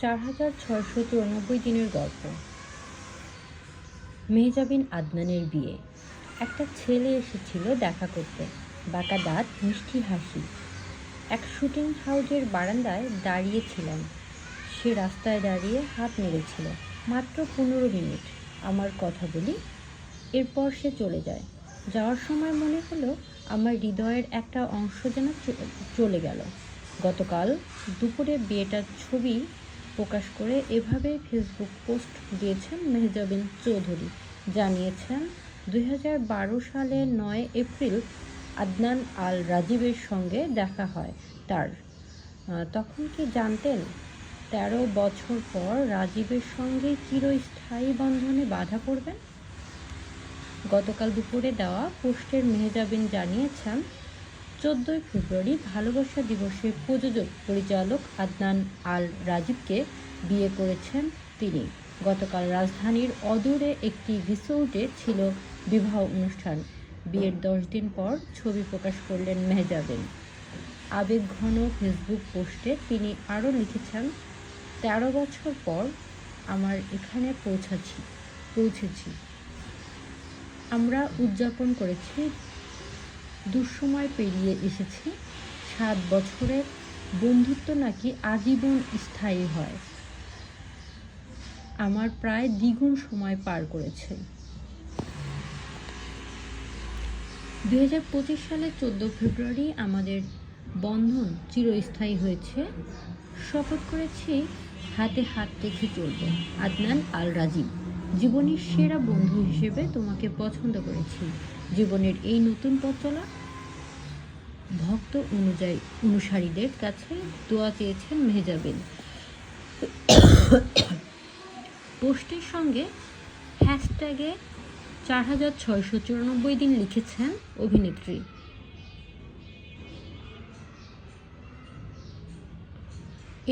4694 দিনের গল্প। মেহজাবিন আদনানের বিয়ে। একটা ছেলে এসেছিল দেখা করতে, বাঁকা দাঁত, মিষ্টি হাসি। এক শুটিং হাউজের বারান্দায় দাঁড়িয়েছিলাম। সে রাস্তায় দাঁড়িয়ে হাত নেড়েছিল। মাত্র 15 মিনিট আমার কথা বলি, এরপর সে চলে যায়। যাওয়ার সময় মনে হলো আমার হৃদয়ের একটা অংশ যেন চলে গেল। গতকাল দুপুরে বিয়েটার ছবি প্রকাশ করে এভাবে ফেসবুক পোস্ট দিয়েছেন মেহজাবিন চৌধুরী। জানিয়েছেন 2012 সালের 9 এপ্রিল আদনান আল রাজীবের সঙ্গে দেখা হয় তার। তখন কি জানতেন 13 বছর পর রাজীবের সঙ্গে চিরস্থায়ী বন্ধনে বাধা পড়বেন? গতকাল দুপুরে দেওয়া পোস্টের মেহজাবিন জানিয়েছেন 14 ফেব্রুয়ারি ভালোবাসা দিবসে প্রযোজক পরিচালক আদনান আল রাজীবকে বিয়ে করেছেন তিনি। গতকাল রাজধানীর অদূরে একটি রিসোর্টে ছিল বিবাহ অনুষ্ঠান। বিয়ের 10 দিন পর ছবি প্রকাশ করলেন মেহজাবিন। আবেগঘন ফেসবুক পোস্টে তিনি আরও লিখেছেন, 13 বছর পর আমার এখানে পৌঁছেছি। আমরা উদযাপন করেছি, দুঃসময় পেরিয়ে এসেছি। 7 বছরের বন্ধুত্ব নাকি আজীবন স্থায়ী হয়। আমার প্রায় দ্বিগুণ সময় পার করেছে। 2025 সালের 14 ফেব্রুয়ারি আমাদের বন্ধন চিরস্থায়ী হয়েছে। শপথ করেছি হাতে হাত রেখে চলব। আদনান আল রাজীব। জীবনের সেরা বন্ধু হিসেবে তোমাকে পছন্দ করেছি। জীবনের এই নতুন পথ চলা ভক্ত অনুসারীদের কাছে দোয়া চেয়েছেন মেহজাবিন। পোস্টের সঙ্গে হ্যাশট্যাগে 4694 দিন লিখেছেন অভিনেত্রী।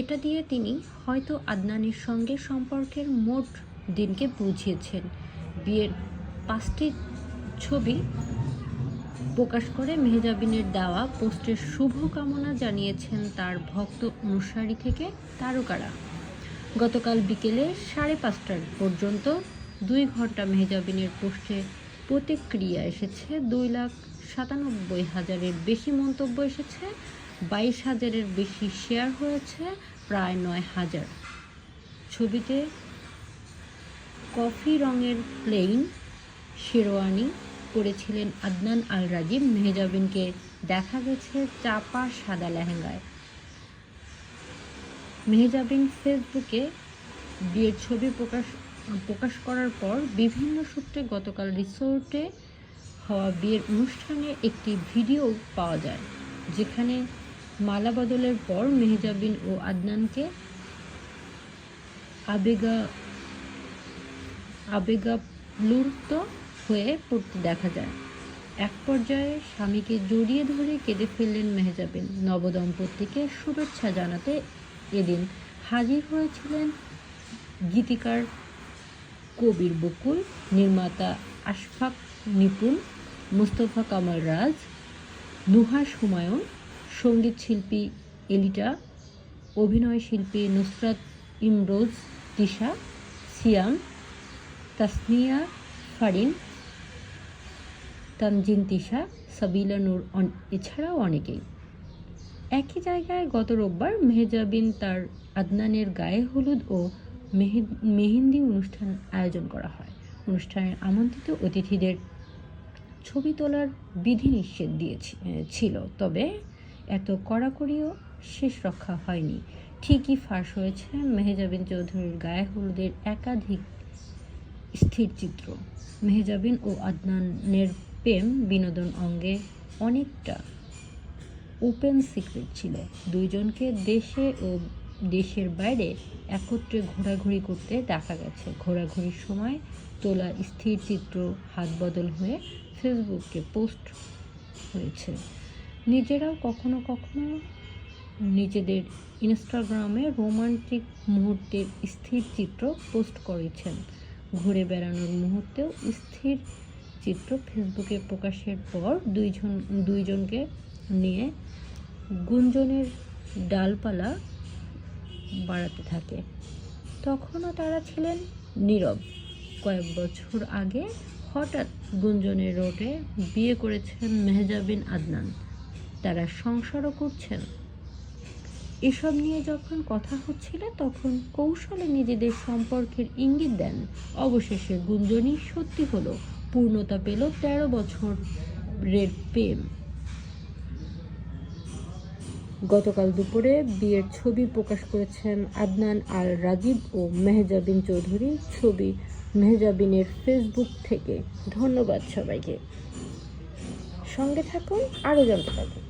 এটা দিয়ে তিনি হয়তো আদনানের সঙ্গে সম্পর্কের মোট দিনকে বুঝিয়েছেন। বিয়ের 5টি ছবি প্রকাশ করে মেহজাবিনের দেওয়া পোস্টের শুভকামনা জানিয়েছেন তার ভক্ত অনুসারী থেকে তারকারা। গতকাল বিকেলে 5:30 পর্যন্ত 2 ঘন্টা মেহজাবিনের পোস্টে প্রতিক্রিয়া এসেছে 2,97,000-এর বেশি মন্তব্য এসেছে, 22,000-এর বেশি শেয়ার হয়েছে, প্রায় 9,000। ছবিতে কফি রঙের প্লেন শেরওয়ানি পরেছিলেন আদনান আল রাজীব। মেহজাবিনকে দেখা গেছে চাপা সাদা লেহেঙ্গায়। মেহজাবিন ফেসবুকে বিয়ের ছবি প্রকাশ করার পর বিভিন্ন সূত্রে গতকাল রিসোর্টে হওয়া বিয়ের অনুষ্ঠানে একটি ভিডিও পাওয়া যায়, যেখানে মালা বদলের পর মেহজাবিন ও আদনানকে আবেগাপ্লুত হয়ে পড়তে দেখা যায়। এক পর্যায়ে স্বামীকে জড়িয়ে ধরে কেঁদে ফেললেন মেহজাবিন। নবদম্পতিকে শুভেচ্ছা জানাতে এদিন হাজির হয়েছিলেন গীতিকার কবির বকুল, নির্মাতা আশফাক নিপুণ, মোস্তফা কামাল রাজ, নুহাস হুমায়ুন, সঙ্গীত শিল্পী এলিটা, অভিনয় শিল্পী নুসরাত ইমরোজ, তিশা, সিয়াম, তাসনিয়া ফারিন, তানজিন তিশা, সাবিলা নূর এছাড়াও অনেকেই। একই জায়গায় গত রোববার মেহজাবিন তার আদনানের গায়ে হলুদ ও মেহেন্দি অনুষ্ঠান আয়োজন করা হয়। অনুষ্ঠানের আমন্ত্রিত অতিথিদের ছবি তোলার বিধিনিষেধ ছিল, তবে এত কড়াকড়িও শেষ রক্ষা হয়নি। ঠিকই ফাঁস হয়েছে মেহজাবিন চৌধুরীর গায়ে হলুদের একাধিক স্থির চিত্র। মেহজাবিন ও আদনানের প্রেম বিনোদন অঙ্গে অনেকটা ওপেন সিক্রেট ছিল। দুইজনকে দেশে ও দেশের বাইরে একত্রে ঘোরাঘুরি করতে দেখা গেছে। ঘোরাঘুরির সময় তোলা স্থির চিত্র হাত বদল হয়ে ফেসবুকে পোস্ট হয়েছে। নিজেরাও কখনো কখনো নিজেদের ইনস্টাগ্রামে রোমান্টিক মুহূর্তের স্থির চিত্র পোস্ট করেছেন। ঘুরে বেড়ানোর মুহূর্তেও স্থির চিত্র ফেসবুকে প্রকাশের পর দুইজনকে নিয়ে গুঞ্জনের ডালপালা বাড়াতে থাকে। তখনও তারা ছিলেন নীরব। কয়েক বছর আগে হঠাৎ গুঞ্জনের রোডে বিয়ে করেছেন মেহজাবিন আদনান। তারা সংসারও করছেন। এসব নিয়ে যখন কথা হচ্ছিল তখন কৌশলে নিজেদের সম্পর্কের ইঙ্গিত দেন। অবশেষে গুঞ্জনই সত্যি হলো, পূর্ণতা পেল ১৩ বছরের প্রেম। গতকাল দুপুরে বিয়ের ছবি প্রকাশ করেছেন আদনান আল রাজীব ও মেহজাবিন চৌধুরী। ছবি মেহজাবিনের ফেসবুক থেকে। ধন্যবাদ সবাইকে। সঙ্গে থাকুন, আরও জানতে পারবেন।